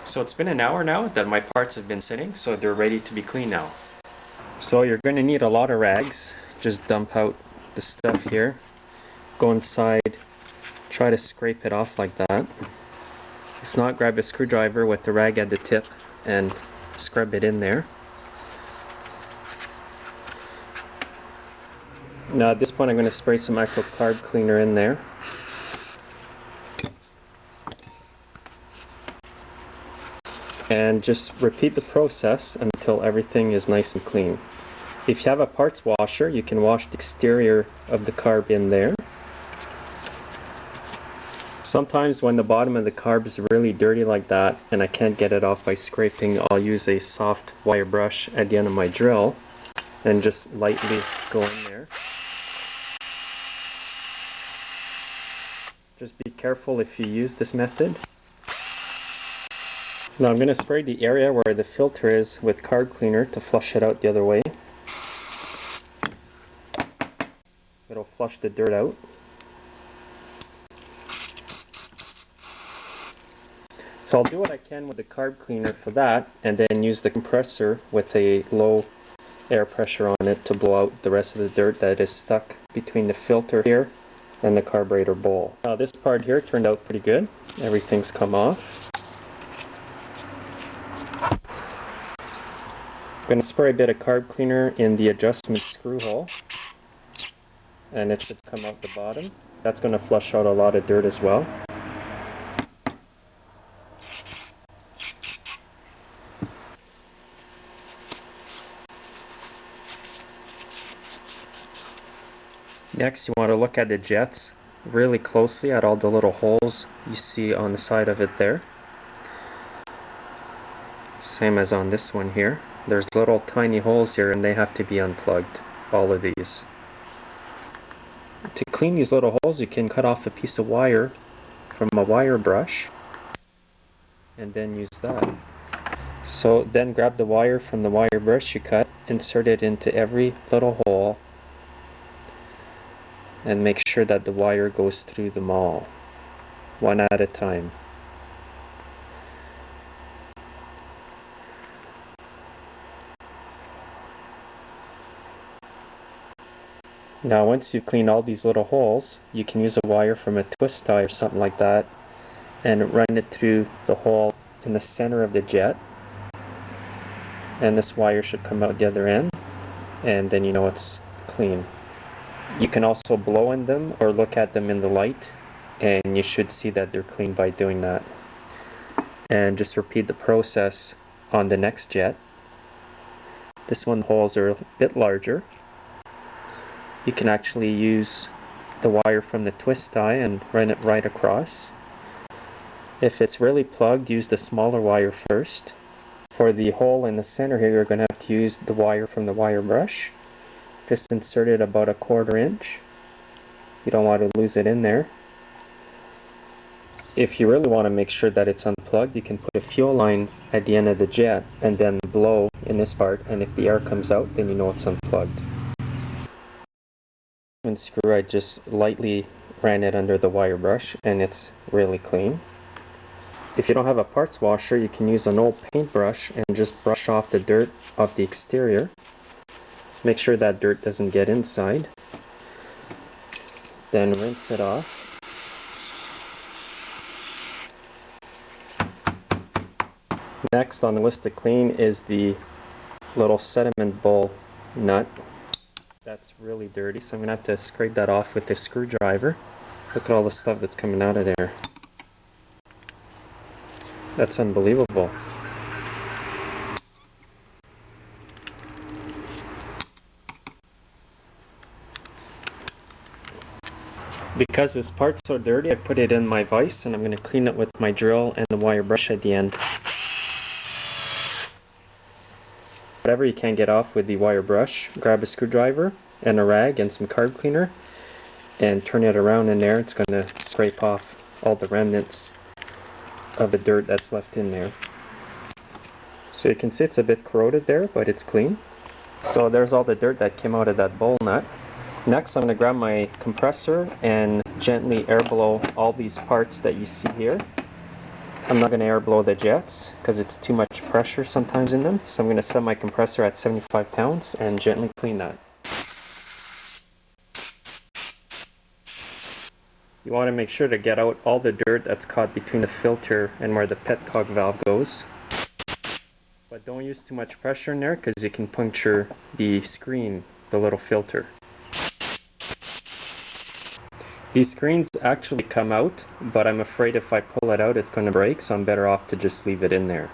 So it's been an hour now that my parts have been sitting, so they're ready to be cleaned now. So you're going to need a lot of rags. Just dump out the stuff here. Go inside, try to scrape it off like that. If not, grab a screwdriver with the rag at the tip and scrub it in there. Now at this point I'm going to spray some micro carb cleaner in there. And just repeat the process until everything is nice and clean. If you have a parts washer, you can wash the exterior of the carb in there. Sometimes when the bottom of the carb is really dirty like that and I can't get it off by scraping, I'll use a soft wire brush at the end of my drill and just lightly go in there. Just be careful if you use this method. Now I'm going to spray the area where the filter is with carb cleaner to flush it out the other way. It'll flush the dirt out. So I'll do what I can with the carb cleaner for that, and then use the compressor with a low air pressure on it to blow out the rest of the dirt that is stuck between the filter here and the carburetor bowl. Now this part here turned out pretty good. Everything's come off. I'm going to spray a bit of carb cleaner in the adjustment screw hole, and it should come out the bottom. That's going to flush out a lot of dirt as well. Next, you want to look at the jets really closely at all the little holes you see on the side of it there. Same as on this one here. There's little tiny holes here and they have to be unplugged, all of these. To clean these little holes, you can cut off a piece of wire from a wire brush and then use that. So then grab the wire from the wire brush you cut, insert it into every little hole, and make sure that the wire goes through them all, one at a time. Now once you've cleaned all these little holes, you can use a wire from a twist tie or something like that and run it through the hole in the center of the jet, and this wire should come out the other end, and then you know it's clean. You can also blow in them or look at them in the light, and you should see that they're clean by doing that. And just repeat the process on the next jet. This one, the holes are a bit larger. You can actually use the wire from the twist tie and run it right across. If it's really plugged, use the smaller wire first. For the hole in the center here, you're going to have to use the wire from the wire brush. Just insert it about 1/4 inch. You don't want to lose it in there. If you really want to make sure that it's unplugged, you can put a fuel line at the end of the jet and then blow in this part, and if the air comes out, then you know it's unplugged. And screw, I just lightly ran it under the wire brush and it's really clean. If you don't have a parts washer, you can use an old paintbrush and just brush off the dirt off the exterior. Make sure that dirt doesn't get inside. Then rinse it off. Next on the list to clean is the little sediment bowl nut. That's really dirty, so I'm going to have to scrape that off with a screwdriver. Look at all the stuff that's coming out of there. That's unbelievable. Because this part's so dirty, I put it in my vise and I'm going to clean it with my drill and the wire brush at the end. Whatever you can't get off with the wire brush, grab a screwdriver and a rag and some carb cleaner and turn it around in there. It's going to scrape off all the remnants of the dirt that's left in there. So you can see it's a bit corroded there, but it's clean. So there's all the dirt that came out of that bowl nut. Next, I'm going to grab my compressor and gently air blow all these parts that you see here. I'm not going to air blow the jets because it's too much pressure sometimes in them, so I'm going to set my compressor at 75 pounds and gently clean that. You want to make sure to get out all the dirt that's caught between the filter and where the petcock valve goes. But don't use too much pressure in there because you can puncture the screen, the little filter. These screens actually come out, but I'm afraid if I pull it out it's going to break, so I'm better off to just leave it in there.